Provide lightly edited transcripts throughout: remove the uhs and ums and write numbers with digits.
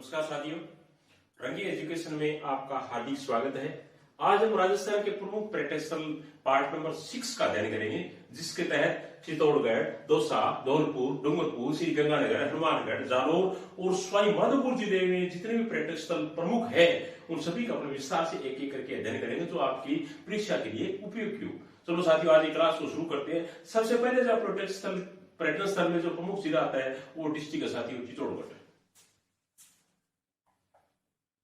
नमस्कार साथियों, रंगी एजुकेशन में आपका हार्दिक स्वागत है। आज हम राजस्थान के प्रमुख पर्यटन पार्ट नंबर 6 का अध्ययन करेंगे, जिसके तहत चित्तौड़गढ़, दौसा, धौलपुर, डूंगरपुर, श्री गंगानगर, हनुमानगढ़, जालौर और सवाई माधोपुर जिले में जितने भी पर्यटक स्थल प्रमुख है उन सभी का अपने विस्तार से एक एक करके अध्ययन करेंगे, जो आपकी परीक्षा के लिए उपयोगी हो। चलो साथियों, आज की क्लास को शुरू करते हैं। सबसे पहले जो पर्यटन स्थल में जो प्रमुख जिला आता है वो डिस्ट्रिक्ट है साथियों चित्तौड़गढ़।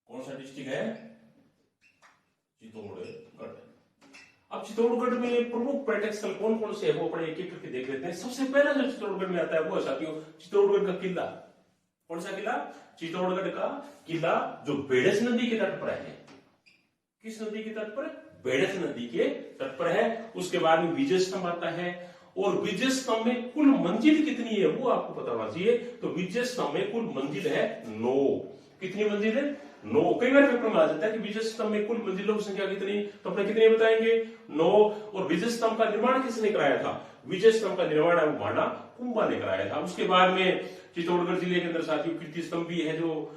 कौन सा डिस्ट्रिक्ट है? चित्तौड़गढ़। अब चित्तौड़गढ़ में प्रमुख पर्यटक स्थल कौन कौन से है वो अपने एक एक करके देख लेते हैं। सबसे पहला जो चित्तौड़गढ़ में आता है वो है साथियों चित्तौड़गढ़ का किला। कौन सा किला? चित्तौड़गढ़ का किला, जो बेड़स नदी के तट पर है। किस नदी के तट पर? बेड़स नदी के तट पर है। उसके बाद में विजय स्तंभ आता है, और विजय स्तंभ में कुल मंजिल कितनी है वो आपको पता होना चाहिए। तो विजय स्तंभ में कुल मंजिल है 9। कितनी मंजिल है? 9। कई बार पेपर में आ जाता है कि विजय स्तंभ में कुल मंजिलों की संख्या कितनी, तो अपने कितने बताएंगे? 9। और विजय स्तंभ का निर्माण किसने कराया था? विजय स्तंभ का निर्माण है भाना कुंभा ने कराया था। उसके बाद में चित्तौड़गढ़ जिले के अंदर साथियों कीर्ति स्तंभ भी है, जो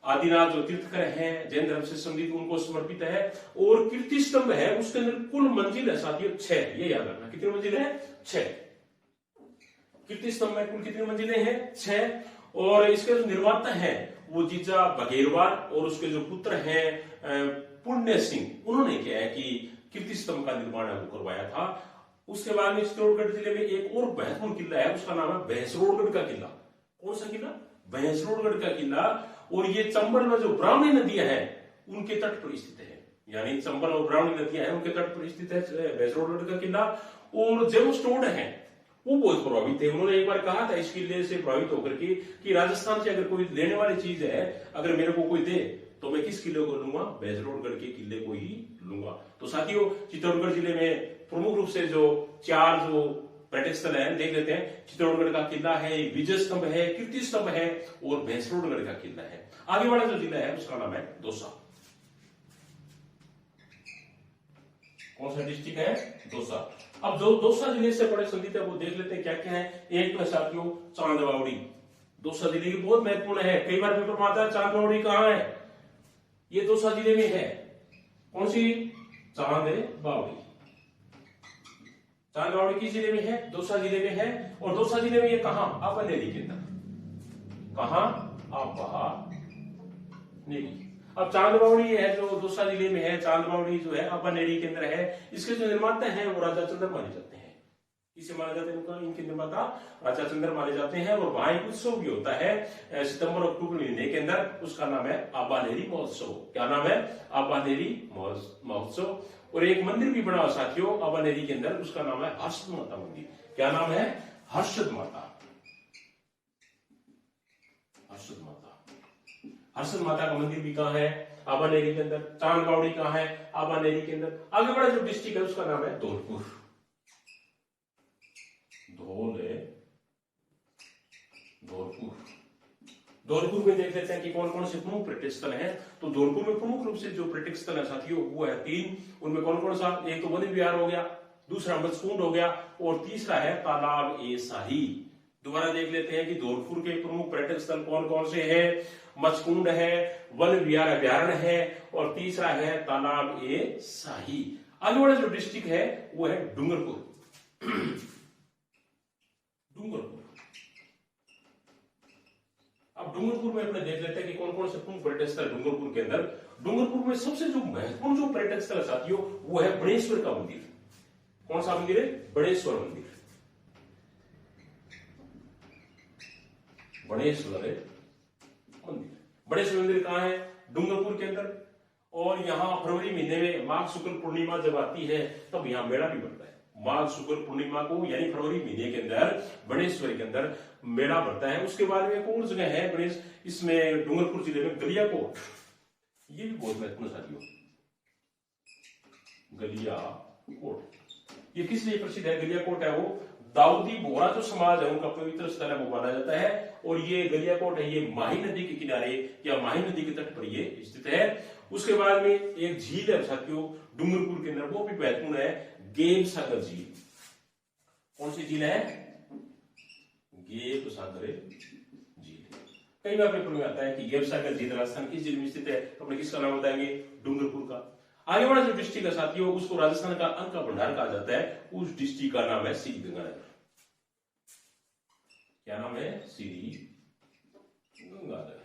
आदिनाथ जो तीर्थकर हैं, जैन धर्म से संबंधित, उनको समर्पित है। और कीर्ति स्तंभ है, उसके अंदर कुल मंजिल है साथियों 6। ये याद रखना, कितनी मंजिल है? 6। कीर्ति स्तंभ में कुल कितनी मंजिलें हैं? 6। और इसके जो निर्माता है वो जीजा बघेरवार और उसके जो पुत्र हैं पुण्य सिंह, उन्होंने क्या है कि कीर्ति स्तंभ का निर्माण है वो करवाया था। उसके बाद में चित्तौड़गढ़ जिले में एक और महत्वपूर्ण किला है, उसका नाम है भैंसरोड़गढ़ का किला। कौन सा किला? भैंसरोड़गढ़ का किला। और ये चंबल में जो ब्राह्मणी नदियां हैं उनके तट पर स्थित है, यानी चंबल और ब्राह्मणी नदियां हैं उनके तट पर स्थित है भैंसरोड़गढ़ का किला। और जेम स्टोन है वो बहुत प्रभावित है। उन्होंने एक बार कहा था इस किले से प्रभावित होकर के कि राजस्थान से अगर कोई लेने वाली चीज है, अगर मेरे को कोई दे तो मैं किस किले को लूंगा? भैंसरोड़गढ़ के किले को ही लूंगा। तो साथियों, चित्तौड़गढ़ जिले में प्रमुख रूप से जो 4 जो पर्यटक स्थल है देख लेते हैं। चित्तौड़गढ़ का किला है, विजय स्तंभ है, कीर्ति स्तंभ है और भैंसरोड़गढ़ का किला है। आगे वाला जो जिला है उसका नाम है दौसा। कौन सा डिस्ट्रिक्ट है? दौसा। अब जो दौसा जिले से बड़े संबंधित है वो देख लेते हैं क्या क्या है। एक तो साथियों चांदबावड़ी, दौसा जिले की बहुत महत्वपूर्ण है। कई बार पेपर में आता है चांदबावड़ी कहां है? ये दौसा जिले में है। कौन सी? चांदबावड़ी। चांदबावड़ी किस जिले में है? दौसा जिले में है। और दौसा जिले में ये कहां? अपानेरी के अंदर। कहां? अपानेरी। अब चांदबावड़ी है जो दौसा जिले में है, चांदबावड़ी जो है अपानेरी के अंदर है। इसके जो निर्माता हैं वो राजा चंद्र माने जाते हैं। किसे माना जाता है? इनके निर्माता राजा चंद्र माने जाते हैं। और वहां एक उत्सव भी होता है सितंबर अक्टूबर महीने के अंदर, उसका नाम है अपानेरी महोत्सव। क्या नाम है? अपानेरी महोत्सव। और एक मंदिर भी बना हुआ साथियों अपानेरी के अंदर, उसका नाम है हर्षद माता मंदिर। क्या नाम है? हर्षद माता। हर्षद माता। हर्षद माता का मंदिर भी कहां है? अपानेरी के अंदर। चांदबावड़ी कहां है? अपानेरी के अंदर। आगे बड़ा जो डिस्ट्रिक्ट है उसका नाम है धौलपुर। धौलपुर में देख लेते हैं कि कौन कौन से प्रमुख पर्यटक स्थल हैं। तो धौलपुर में प्रमुख रूप से जो पर्यटक स्थल है साथियों वो है 3। उनमें कौन कौन सा? एक तो वन विहार हो गया, दूसरा मत्स्यकुंड हो गया और तीसरा है तालाब ए शाही। दोबारा देख लेते हैं कि धौलपुर के प्रमुख पर्यटक स्थल कौन कौन से हैं। मत्स्यकुंड है, वन विहार अभ्यारण्य है और तीसरा है तालाब ए शाही। आगे वाला जो डिस्ट्रिक्ट है वो है डूंगरपुर। अब डूंगरपुर में अपने देख लेते हैं कि कौन कौन से प्रमुख पर्यटक स्थल डूंगरपुर के अंदर। डूंगरपुर में सबसे जो महत्वपूर्ण जो पर्यटक स्थल साथियों वो है बड़ेश्वर का मंदिर। कौन सा मंदिर है? बड़ेश्वर मंदिर। बड़ेश्वर मंदिर। बड़ेश्वर मंदिर कहां है? डूंगरपुर के अंदर। और यहाँ फरवरी महीने में माघ शुक्ल पूर्णिमा जब आती है तब यहाँ मेला भी बनता है। माघ शुक्ल पूर्णिमा को यानी फरवरी महीने के अंदर बड़ेश्वर के अंदर मेला बढ़ता है। उसके बाद में एक और जगह है गणेश, इसमें डूंगरपुर जिले में गलियाकोट। ये भी बहुत महत्वपूर्ण साथियों, गलियाकोट। ये किस लिए प्रसिद्ध है? गलियाकोट है वो दाऊदी बोहरा जो समाज है उनका पवित्र स्थल है वो माना जाता है। और ये गलियाकोट है, ये माही नदी के किनारे या माही नदी के तट पर ये स्थित है। उसके बाद में एक झील है साथियों डूंगरपुर के अंदर, वो भी महत्वपूर्ण है, गेम सागर झील। कौन सी झील है? गेम सागर झील। कई बार पेपर में आता है कि गेवसागर झील राजस्थान किस जिले में स्थित है, तो अपने किसका नाम बताएंगे, डूंगरपुर का। आगे वाला जो डिस्ट्रिक्ट है साथियों उसको राजस्थान का अन्न का भंडार कहा जाता है, उस डिस्ट्रिक्ट का नाम है श्री गंगानगर। क्या नाम है, श्री गंगानगर।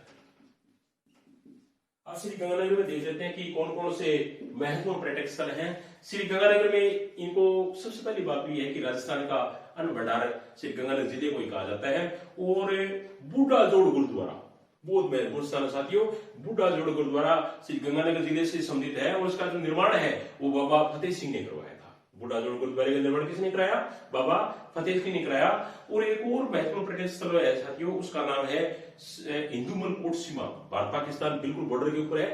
अब श्री गंगानगर में देख लेते हैं कि कौन कौन से महत्वपूर्ण पर्यटक स्थल हैं। श्री गंगानगर में इनको सबसे पहली बात भी है कि राजस्थान का अन्न भंडार श्री गंगानगर जिले को ही कहा जाता है। और बूढ़ा जोड़ गुरुद्वारा बहुत महत्वपूर्ण स्थान है साथियों। बूढ़ा जोड़ गुरुद्वारा श्री गंगानगर जिले से संबंधित है और उसका जो निर्माण है वो बाबा फतेह सिंह ने करवाया था। बूढ़ा जोड़ गुरुद्वारे का निर्माण किसने कराया, बाबा फतेह सिंह ने कराया। और एक और महत्वपूर्ण पर्यटन स्थल है साथियों, उसका नाम है इंदुमल कोट सीमा। भारत पाकिस्तान बिल्कुल बॉर्डर के ऊपर है,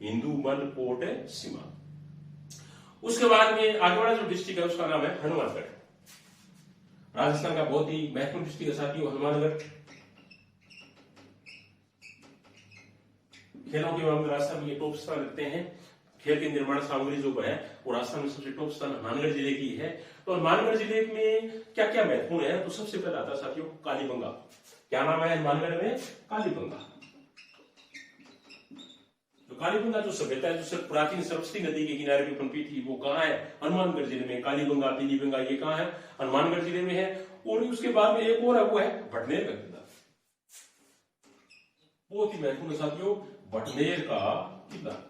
इंदुमल कोट सीमा। उसके बाद में आगे वाला जो डिस्ट्रिक्ट है उसका नाम है हनुमानगढ़। राजस्थान का बहुत ही महत्वपूर्ण डिस्ट्रिक्ट है साथियों हनुमानगढ़। खेलों के मामले में राजस्थान में टॉप स्थान रखते हैं। खेल की निर्माण सामग्री जो है वो राजस्थान में सबसे टॉप स्थान हनुमानगढ़ जिले की है। तो हनुमानगढ़ जिले में क्या क्या महत्वपूर्ण है, तो सबसे पहले आता है साथियों कालीबंगा। क्या नाम है हनुमानगढ़ में, कालीबंगा। तो कालीबंगा जो सभ्यता है जो प्राचीन सरस्वती नदी के किनारे पे पनपी थी वो कहाँ है, हनुमानगढ़ जिले में। कालीबंगा, पीलीबंगा ये कहाँ है, हनुमानगढ़ जिले में है। और उसके बाद में एक और है वो है भटनेर का किला। बहुत ही महत्वपूर्ण साथियों भटनेर का किला।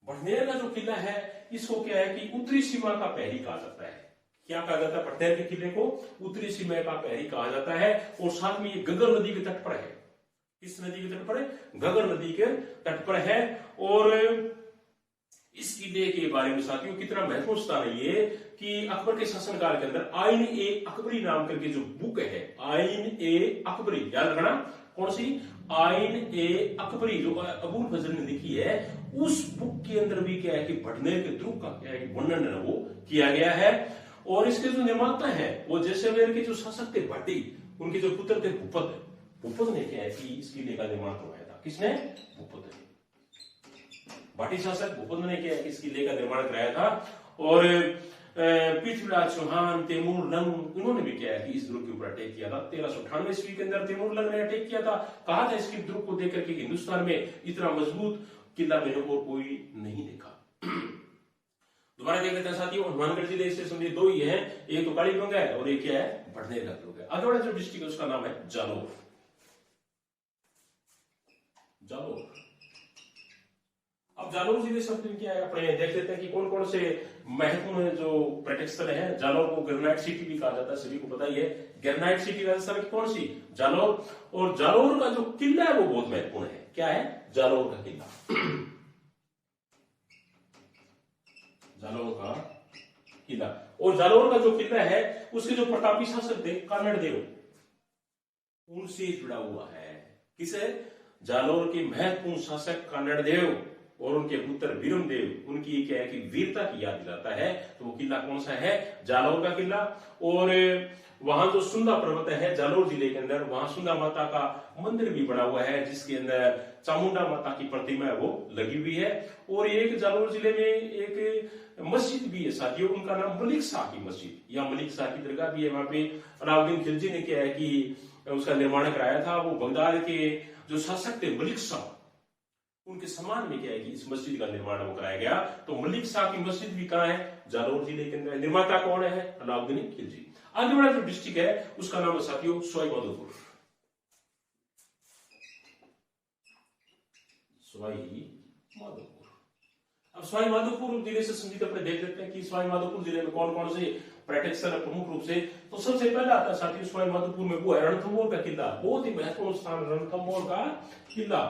भटनेर का जो किला है इसको क्या है कि उत्तरी सीमा का प्रहरी कहा जाता है। क्या कहा जाता है, भटनेर के किले को उत्तरी सीमा का प्रहरी कहा जाता है। और साथ में ये घग्गर नदी के तट पर है। किस नदी के तट पर है, घग्गर नदी के तट पर है। और इस किले के बारे में साथियों कितना महत्वपूर्ण स्थान है ये कि अकबर के शासनकाल के अंदर आइन ए अकबरी नाम करके जो बुक है, आइन ए अकबरी, याद रखना कौन सी, आइन ए अकबरी, जो अबुल फजल ने लिखी है, उस बुक के अंदर भी क्या है कि भटनेर के दुर्ग का क्या है कि वर्णन है वो किया गया है। और इसके जो निर्माता है वो जैसलमेर के जो शासक थे भट्टी, उनके जो पुत्र थे भूपत, भूपत ने क्या है कि इस किले का निर्माण करवाया था। किसने, भूपत ने, भाटी शासक भूपत ने क्या है कि इस किले का निर्माण कराया था। और पृथ्वीराज चौहान, तैमूर लंग, इन्होंने भी क्या है कि इस दुर्ग के ऊपर अटैक किया था। 1398 ईस्वी के अंदर तैमूर लंग ने अटैक किया था। कहा था इसके दुर्ग को देख करके हिंदुस्तान में इतना मजबूत किला मैंने और कोई नहीं देखा। दोबारा देख लेते हैं साथियों हनुमानगढ़ जिले से संबंधित दो ही है, एक तो कालीबंगा है और एक क्या है भटनेर का दुर्ग है। आगे वाला जो डिस्ट्रिक्ट है उसका नाम है जालौर। जालौर, अब जालौर जिले से क्या है अपने देख लेते हैं कि कौन कौन से महत्वपूर्ण जो पर्यटक स्थल है। जालौर को ग्रेनाइट सिटी भी कहा जाता है, सभी को पता ही है। ग्रेनाइट सिटी राजस्थान की कौन सी, जालौर। और जालौर का जो किला है वो बहुत महत्वपूर्ण है। क्या है, जालौर का किला। जालौर का किला। और जालौर का जो किला है उसके जो प्रतापी शासक थे कानड़ देव, उनसे जुड़ा हुआ है। किसे, जालौर के महत्वपूर्ण शासक कानड़ देव और उनके पुत्र वीरम देव, उनकी क्या है कि वीरता की याद दिलाता है। तो वो किला कौन सा है, जालौर का किला। और वहां जो सुंदा पर्वत है जालौर जिले के अंदर, वहां सुंदा माता का मंदिर भी बना हुआ है जिसके अंदर चामुंडा माता की प्रतिमा है वो लगी हुई है। और एक जालौर जिले में एक मस्जिद भी है साथियों, उनका नाम मलिक शाह की मस्जिद या मलिक शाह की दरगाह भी है। वहां पे अलाउद्दीन खिलजी ने क्या है कि उसका निर्माण कराया था। वो बगदाद के जो शासक थे मलिक शाह, उनके सम्मान में क्या है कि इस मस्जिद का निर्माण वो कराया गया। तो मलिक शाह की मस्जिद भी कहां है, जालौर जिले के अंदर। निर्माता कौन है, अलाउद्दीन खिलजी। आगे वाला जो डिस्ट्रिक्ट है उसका नाम है साथियों सवाई माधोपुर। सवाई माधोपुर। अब सवाई माधोपुर जिले से संबंधित अपने देख लेते हैं कि सवाई माधोपुर जिले में कौन कौन से पर्यटक स्थल प्रमुख रूप से। तो सबसे पहला आता है साथियों सवाई माधोपुर में वो है रणथंभौर का किला। बहुत ही महत्वपूर्ण स्थान रणथंभौर का किला।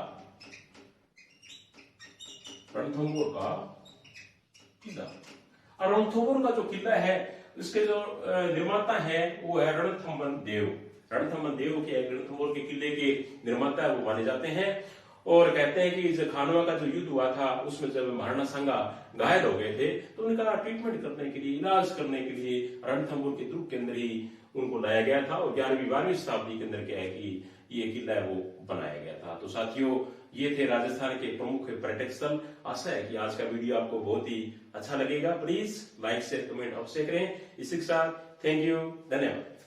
रणथंभौर का किला। और रणथंभौर का जो किला है इसके जो निर्माता है वो है रणथंभन देव। रणथंभन देव के रणथंभौर के किले के निर्माता वो माने जाते हैं। और कहते हैं कि जब खानवा का जो युद्ध हुआ था उसमें जब महाराणा सांगा घायल हो गए थे तो उनका ट्रीटमेंट करने के लिए, इलाज करने के लिए रणथंभौर के दुर्ग के अंदर ही उनको लाया गया था। और 11वीं-12वीं शताब्दी के अंदर क्या है कि ये किला है वो बनाया गया था। तो साथियों ये थे राजस्थान के प्रमुख पर्यटक स्थल। आशा है कि आज का वीडियो आपको बहुत ही अच्छा लगेगा। प्लीज लाइक शेयर कमेंट अवश्य करें। इसी के साथ थैंक यू, धन्यवाद।